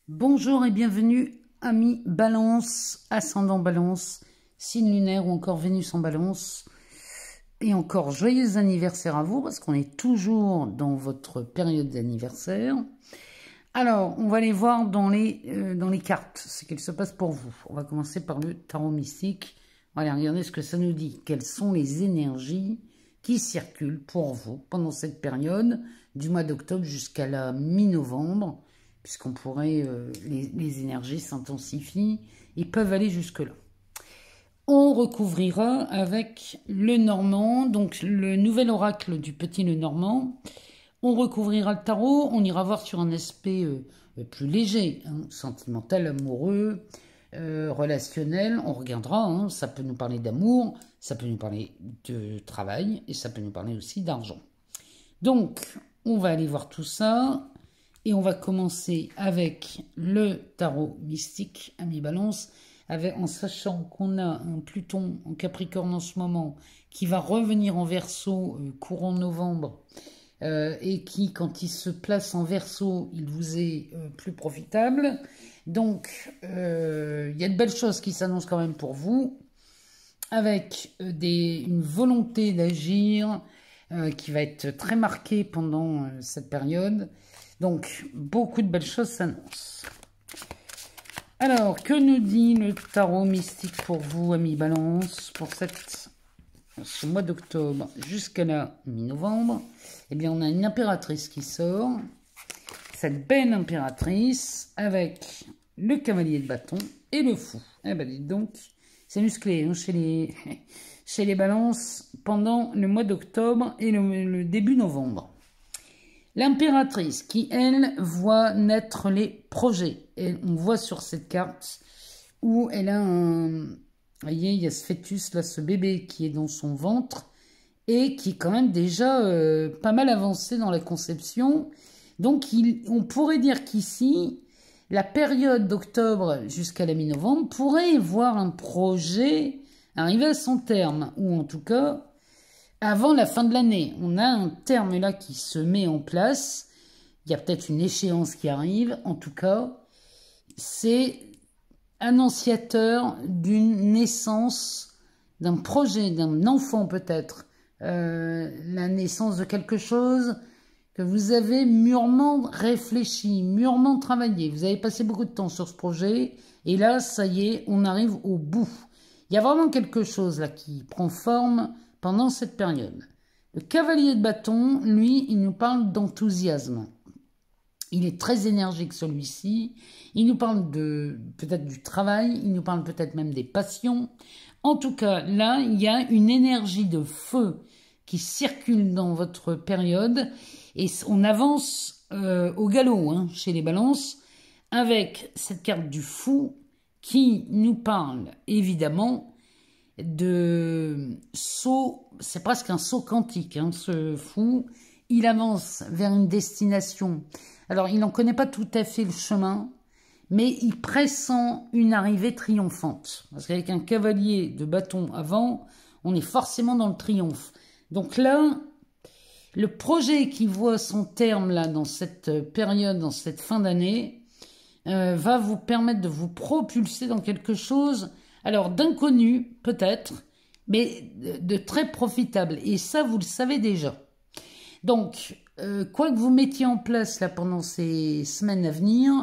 Bonjour et bienvenue, amis Balance, ascendant Balance, signe lunaire ou encore Vénus en Balance. Et encore joyeux anniversaire à vous parce qu'on est toujours dans votre période d'anniversaire. Alors, on va aller voir dans les cartes ce qu'il se passe pour vous. On va commencer par le tarot mystique. On va aller regarder ce que ça nous dit. Quelles sont les énergies qui circulent pour vous pendant cette période du mois d'octobre jusqu'à la mi-novembre, puisqu'on pourrait, les énergies s'intensifient et peuvent aller jusque-là. On recouvrira avec le Normand, donc le nouvel oracle du petit Lenormand. On recouvrira le tarot, on ira voir sur un aspect plus léger, hein, sentimental, amoureux, relationnel. On regardera, hein, ça peut nous parler d'amour, ça peut nous parler de travail et ça peut nous parler aussi d'argent. Donc, on va aller voir tout ça. Et on va commencer avec le tarot mystique, ami Balance, en sachant qu'on a un Pluton en Capricorne en ce moment qui va revenir en Verseau courant novembre et qui, quand il se place en Verseau, il vous est plus profitable. Donc, il y a de belles choses qui s'annoncent quand même pour vous, avec une volonté d'agir qui va être très marquée pendant cette période. Donc, beaucoup de belles choses s'annoncent. Alors, que nous dit le tarot mystique pour vous, amis Balance, pour ce mois d'octobre jusqu'à la mi-novembre? Eh bien, on a une impératrice qui sort. Cette belle impératrice avec le cavalier de bâton et le fou. Eh bien, dites donc, c'est musclé hein, chez les Balances pendant le mois d'octobre et le début novembre. L'impératrice qui, elle, voit naître les projets. Et on voit sur cette carte où elle a un... Vous voyez, il y a ce fœtus, là, ce bébé qui est dans son ventre et qui est quand même déjà pas mal avancé dans la conception. Donc, on pourrait dire qu'ici, la période d'octobre jusqu'à la mi-novembre pourrait voir un projet arriver à son terme. Ou en tout cas... avant la fin de l'année, on a un terme là qui se met en place. Il y a peut-être une échéance qui arrive. En tout cas, c'est annonciateur d'une naissance, d'un projet, d'un enfant peut-être. La naissance de quelque chose que vous avez mûrement réfléchi, mûrement travaillé. Vous avez passé beaucoup de temps sur ce projet. Et là, ça y est, on arrive au bout. Il y a vraiment quelque chose là qui prend forme pendant cette période. Le cavalier de bâton, lui, il nous parle d'enthousiasme. Il est très énergique celui-ci. Il nous parle peut-être du travail, il nous parle peut-être même des passions. En tout cas, là, il y a une énergie de feu qui circule dans votre période et on avance au galop hein, chez les Balances avec cette carte du fou qui nous parle évidemment de saut, c'est presque un saut quantique, hein, ce fou. Il avance vers une destination. Alors, il n'en connaît pas tout à fait le chemin, mais il pressent une arrivée triomphante. Parce qu'avec un cavalier de bâton avant, on est forcément dans le triomphe. Donc là, le projet qui voit son terme là dans cette période, dans cette fin d'année, va vous permettre de vous propulser dans quelque chose... alors, d'inconnu, peut-être, mais de très profitable. Et ça, vous le savez déjà. Donc, quoi que vous mettiez en place là pendant ces semaines à venir,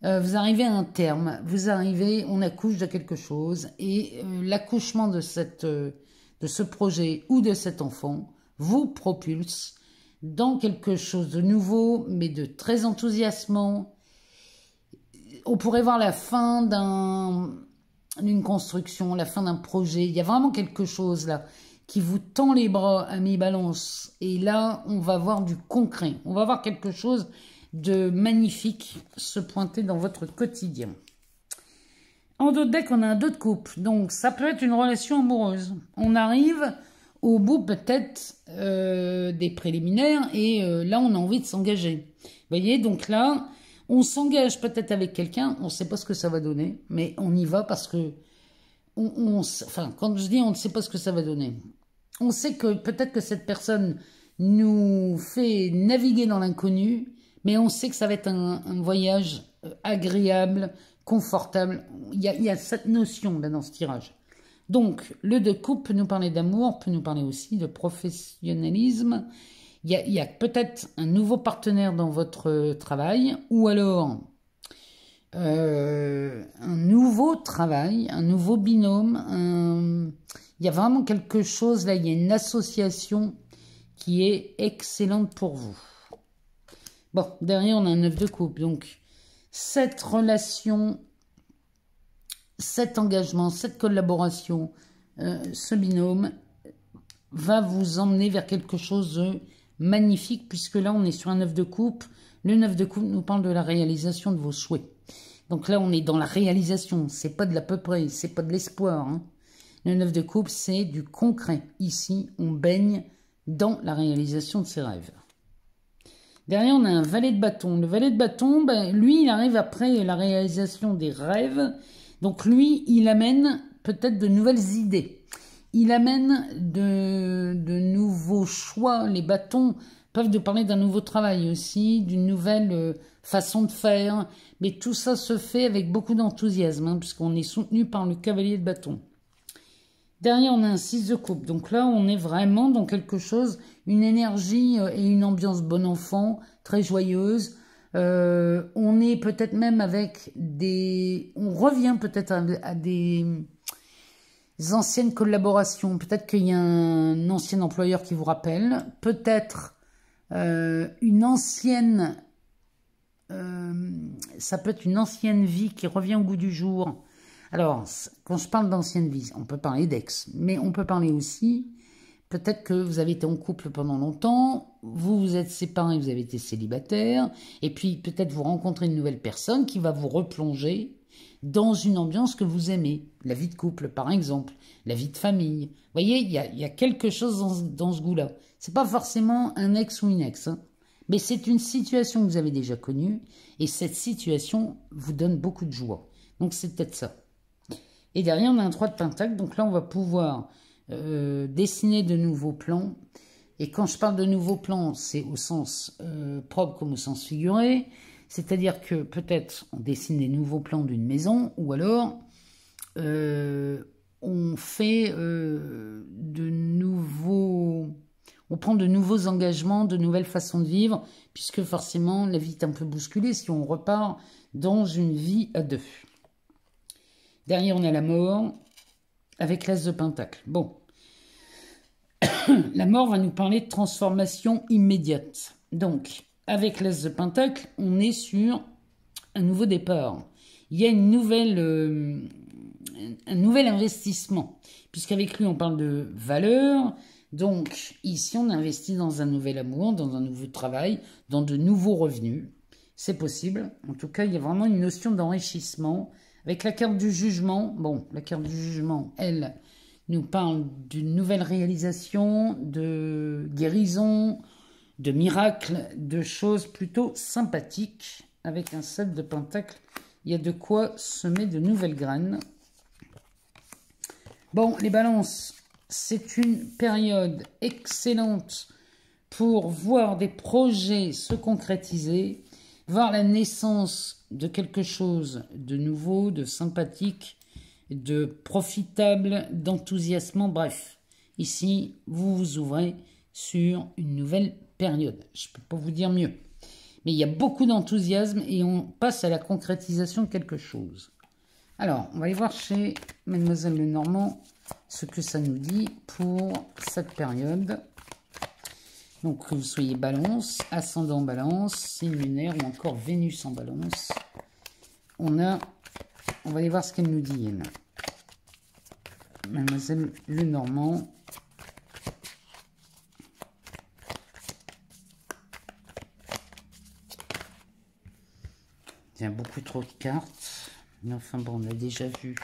vous arrivez à un terme. Vous arrivez, on accouche de quelque chose. Et l'accouchement de ce projet ou de cet enfant vous propulse dans quelque chose de nouveau, mais de très enthousiasmant. On pourrait voir la fin d'une construction, la fin d'un projet. Il y a vraiment quelque chose là qui vous tend les bras, amis Balance. Et là, on va voir du concret. On va voir quelque chose de magnifique se pointer dans votre quotidien. En dos de deck, on a un 2 de coupe. Donc, ça peut être une relation amoureuse. On arrive au bout peut-être des préliminaires et là, on a envie de s'engager. Vous voyez, donc là... on s'engage peut-être avec quelqu'un, on ne sait pas ce que ça va donner, mais on y va parce que, enfin, quand je dis on ne sait pas ce que ça va donner, on sait que peut-être que cette personne nous fait naviguer dans l'inconnu, mais on sait que ça va être un voyage agréable, confortable. Il y a cette notion là dans ce tirage. Donc, le 2 de coupe peut nous parler d'amour, peut nous parler aussi de professionnalisme. Il y a peut-être un nouveau partenaire dans votre travail, ou alors un nouveau travail, un nouveau binôme. Il y a vraiment quelque chose, là, il y a une association qui est excellente pour vous. Bon, derrière, on a un 9 de coupe. Donc, cette relation, cet engagement, cette collaboration, ce binôme va vous emmener vers quelque chose de magnifique, puisque là, on est sur un 9 de coupe. Le 9 de coupe nous parle de la réalisation de vos souhaits. Donc là, on est dans la réalisation. C'est pas de l'à peu près, c'est pas de l'espoir. Hein. Le 9 de coupe, c'est du concret. Ici, on baigne dans la réalisation de ses rêves. Derrière, on a un valet de bâton. Le valet de bâton, ben, lui, il arrive après la réalisation des rêves. Donc lui, il amène peut-être de nouvelles idées. Il amène de nouveaux choix. Les bâtons peuvent nous parler d'un nouveau travail aussi, d'une nouvelle façon de faire. Mais tout ça se fait avec beaucoup d'enthousiasme, hein, puisqu'on est soutenu par le cavalier de bâton. Derrière, on a un 6 de coupe. Donc là, on est vraiment dans quelque chose, une énergie et une ambiance bon enfant, très joyeuse. On est peut-être même avec des... On revient peut-être à des anciennes collaborations. Peut-être qu'il y a un ancien employeur qui vous rappelle. Peut-être une ancienne... ça peut être une ancienne vie qui revient au goût du jour. Alors, quand je parle d'ancienne vie, on peut parler d'ex, mais on peut parler aussi, peut-être que vous avez été en couple pendant longtemps, vous vous êtes séparés, vous avez été célibataire, et puis peut-être vous rencontrez une nouvelle personne qui va vous replonger dans une ambiance que vous aimez. La vie de couple, par exemple, la vie de famille. Vous voyez, il y a quelque chose dans ce goût-là. C'est pas forcément un ex ou une ex, hein, mais c'est une situation que vous avez déjà connue, et cette situation vous donne beaucoup de joie. Donc c'est peut-être ça. Et derrière, on a un 3 de pentacle. Donc là, on va pouvoir dessiner de nouveaux plans. Et quand je parle de nouveaux plans, c'est au sens propre comme au sens figuré. C'est-à-dire que peut-être on dessine des nouveaux plans d'une maison, ou alors on fait de nouveaux... On prend de nouveaux engagements, de nouvelles façons de vivre, puisque forcément, la vie est un peu bousculée si on repart dans une vie à deux. Derrière, on a la mort avec l'as de pentacle. Bon, la mort va nous parler de transformation immédiate. Donc, avec l'as de pentacle, on est sur un nouveau départ. Il y a une nouvelle, un nouvel investissement, puisqu'avec lui, on parle de valeur. Donc, ici, on investit dans un nouvel amour, dans un nouveau travail, dans de nouveaux revenus. C'est possible. En tout cas, il y a vraiment une notion d'enrichissement. Avec la carte du jugement, bon, la carte du jugement, elle nous parle d'une nouvelle réalisation, de guérison, de miracles, de choses plutôt sympathiques. Avec un 7 de pentacle, il y a de quoi semer de nouvelles graines. Bon, les balances, c'est une période excellente pour voir des projets se concrétiser, voir la naissance de quelque chose de nouveau, de sympathique, de profitable, d'enthousiasmant. Bref, ici, vous vous ouvrez sur une nouvelle période. Je ne peux pas vous dire mieux. Mais il y a beaucoup d'enthousiasme et on passe à la concrétisation de quelque chose. Alors, on va aller voir chez Mademoiselle Lenormand ce que ça nous dit pour cette période. Donc, que vous soyez balance, ascendant balance, signe lunaire ou encore Vénus en balance. On va aller voir ce qu'elle nous dit, elle. Mademoiselle Lenormand. Il y a beaucoup trop de cartes. Mais enfin bon, on a déjà vu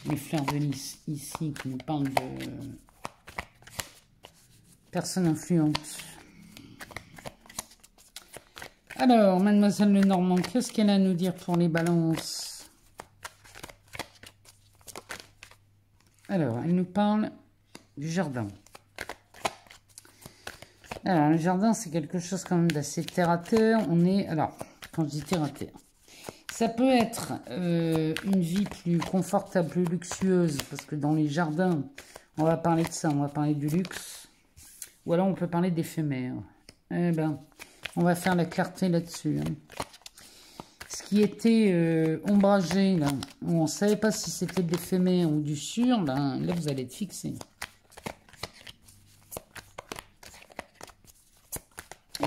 les fleurs de lys ici qui nous parlent de personnes influentes. Alors, Mademoiselle Lenormand, qu'est-ce qu'elle a à nous dire pour les balances? Alors, elle nous parle du jardin. Alors, le jardin, c'est quelque chose quand même d'assez terre à terre. On est, alors, quand je dis terre à terre, Ça peut être une vie plus confortable, plus luxueuse, parce que dans les jardins, on va parler de ça, on va parler du luxe. Ou alors on peut parler d'éphémère. Eh ben, on va faire la clarté là-dessus. Hein. Ce qui était ombragé, là, où on ne savait pas si c'était de l'éphémère ou du sûr, ben, là vous allez être fixé.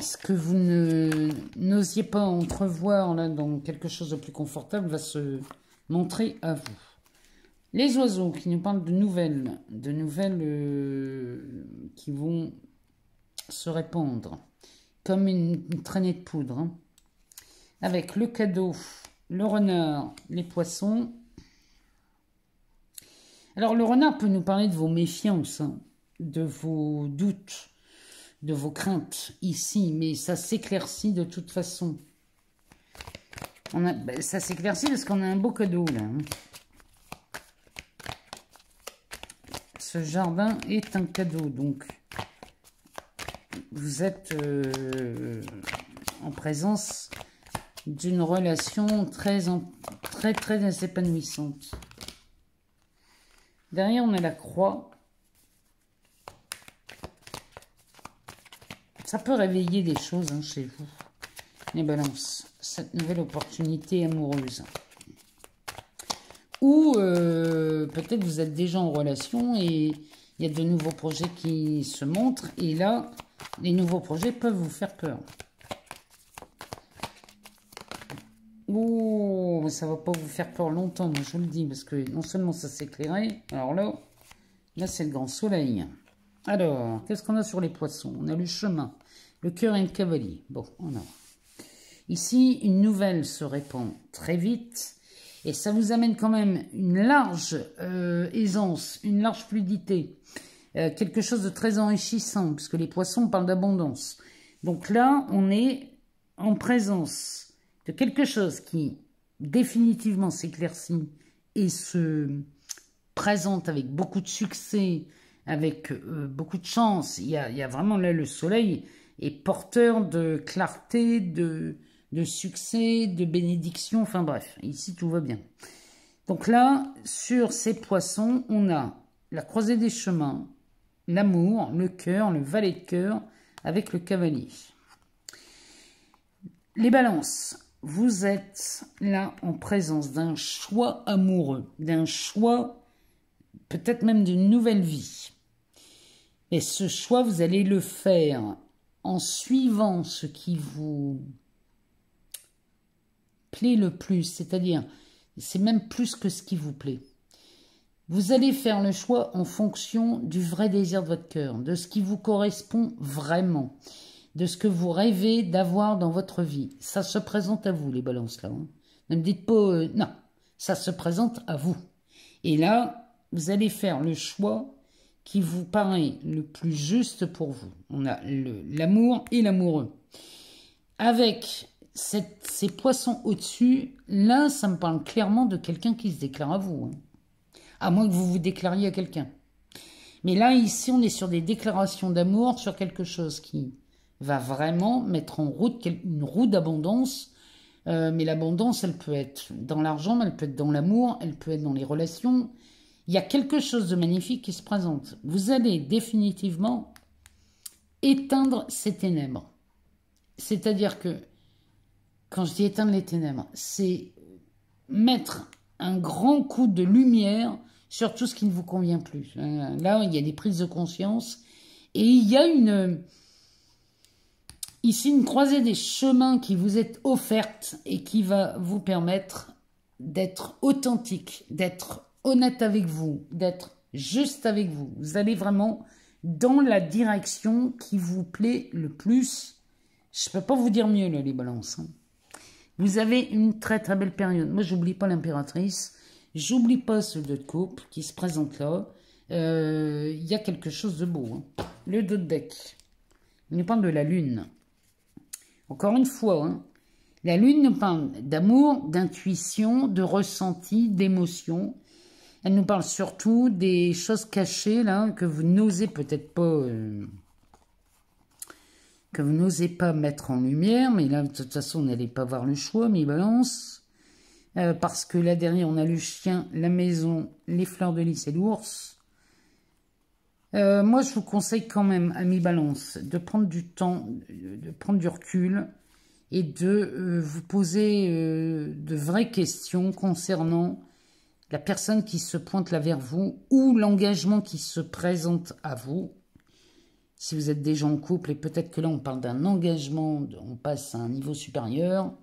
Ce que vous n'osiez pas entrevoir là, dans quelque chose de plus confortable va se montrer à vous. Les oiseaux qui nous parlent de nouvelles qui vont se répandre comme une traînée de poudre. Hein. Avec le cadeau, le renard, les poissons. Alors le renard peut nous parler de vos méfiances, hein, de vos doutes, de vos craintes ici, mais ça s'éclaircit de toute façon. Ça s'éclaircit parce qu'on a un beau cadeau là. Hein. Ce jardin est un cadeau, donc vous êtes en présence d'une relation très épanouissante. Derrière, on a la croix. Ça peut réveiller des choses hein, chez vous, les balances, cette nouvelle opportunité amoureuse. Ou peut-être vous êtes déjà en relation et il y a de nouveaux projets qui se montrent. Et là, les nouveaux projets peuvent vous faire peur. Oh, ça ne va pas vous faire peur longtemps, moi je vous le dis, parce que non seulement ça s'éclairait, alors là c'est le grand soleil. Alors, qu'est-ce qu'on a sur les poissons? On a le chemin, le cœur et le cavalier. Bon, on a. Ici, une nouvelle se répand très vite, et ça vous amène quand même une large aisance, une large fluidité, quelque chose de très enrichissant, puisque les poissons parlent d'abondance. Donc là, on est en présence de quelque chose qui définitivement s'éclaircit et se présente avec beaucoup de succès, avec beaucoup de chance. Il y a vraiment là le soleil est porteur de clarté, de succès, de bénédiction, enfin bref, ici tout va bien. Donc là, sur ces poissons, on a la croisée des chemins, l'amour, le cœur, le valet de cœur, avec le cavalier. Les balances, vous êtes là en présence d'un choix amoureux, d'un choix peut-être même d'une nouvelle vie. Et ce choix, vous allez le faire en suivant ce qui vous plaît le plus, c'est-à-dire, c'est même plus que ce qui vous plaît. Vous allez faire le choix en fonction du vrai désir de votre cœur, de ce qui vous correspond vraiment, de ce que vous rêvez d'avoir dans votre vie. Ça se présente à vous, les balances, là. Hein. Ne me dites pas non, ça se présente à vous. Et là, vous allez faire le choix qui vous paraît le plus juste pour vous. On a l'amour et l'amoureux. Avec ces poissons au-dessus, là, ça me parle clairement de quelqu'un qui se déclare à vous. Hein. À moins que vous vous déclariez à quelqu'un. Mais là, ici, on est sur des déclarations d'amour, sur quelque chose qui va vraiment mettre en route une roue d'abondance. Mais l'abondance, elle peut être dans l'argent, elle peut être dans l'amour, elle peut être dans les relations. Il y a quelque chose de magnifique qui se présente. Vous allez définitivement éteindre ces ténèbres. C'est-à-dire que, quand je dis éteindre les ténèbres, c'est mettre un grand coup de lumière sur tout ce qui ne vous convient plus. Là, il y a des prises de conscience. Et il y a ici une croisée des chemins qui vous est offerte et qui va vous permettre d'être authentique, d'être honnête avec vous, d'être juste avec vous. Vous allez vraiment dans la direction qui vous plaît le plus. Je ne peux pas vous dire mieux, là, les balances. Hein. Vous avez une très très belle période. Moi, j'oublie pas l'impératrice. J'oublie pas ce 2 de coupe qui se présente là. Il y a quelque chose de beau. Hein. Le 2 de deck. Il nous parle de la lune. Encore une fois, hein, la lune nous parle d'amour, d'intuition, de ressenti, d'émotion. Elle nous parle surtout des choses cachées là que vous n'osez peut-être pas... que vous n'osez pas mettre en lumière, mais là, de toute façon, vous n'allez pas avoir le choix, mes balances. Parce que là derrière, on a le chien, la maison, les fleurs de lys et l'ours. Moi, je vous conseille quand même, amis Balance, de prendre du temps, de prendre du recul et de vous poser de vraies questions concernant la personne qui se pointe là vers vous ou l'engagement qui se présente à vous. Si vous êtes déjà en couple, et peut-être que là, on parle d'un engagement, on passe à un niveau supérieur,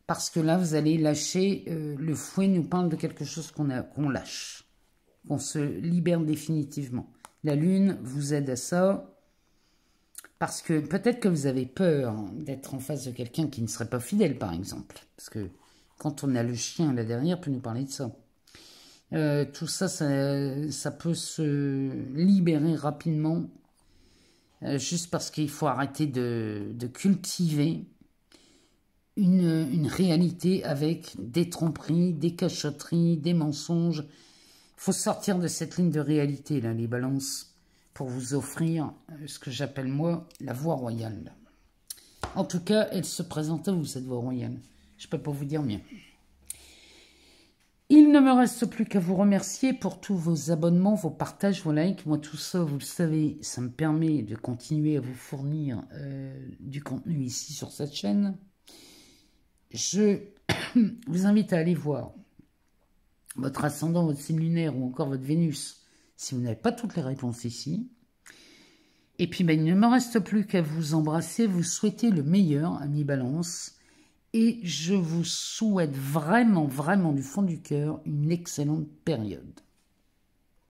parce que là, vous allez lâcher, le fouet nous parle de quelque chose qu'on lâche, qu'on se libère définitivement. La lune vous aide à ça, parce que peut-être que vous avez peur d'être en face de quelqu'un qui ne serait pas fidèle, par exemple. Parce que quand on a le chien là derrière, peut nous parler de ça. Tout ça, ça peut se libérer rapidement, juste parce qu'il faut arrêter de cultiver une réalité avec des tromperies, des cachotteries, des mensonges. Il faut sortir de cette ligne de réalité, là, les balances, pour vous offrir ce que j'appelle, moi, la voie royale. En tout cas, elle se présente à vous, cette voie royale. Je ne peux pas vous dire mieux. Il ne me reste plus qu'à vous remercier pour tous vos abonnements, vos partages, vos likes. Moi, tout ça, vous le savez, ça me permet de continuer à vous fournir du contenu ici sur cette chaîne. Je vous invite à aller voir votre ascendant, votre signe lunaire ou encore votre Vénus, si vous n'avez pas toutes les réponses ici. Et puis, il ne me reste plus qu'à vous embrasser, vous souhaiter le meilleur, amis Balance. Et je vous souhaite vraiment, vraiment du fond du cœur une excellente période.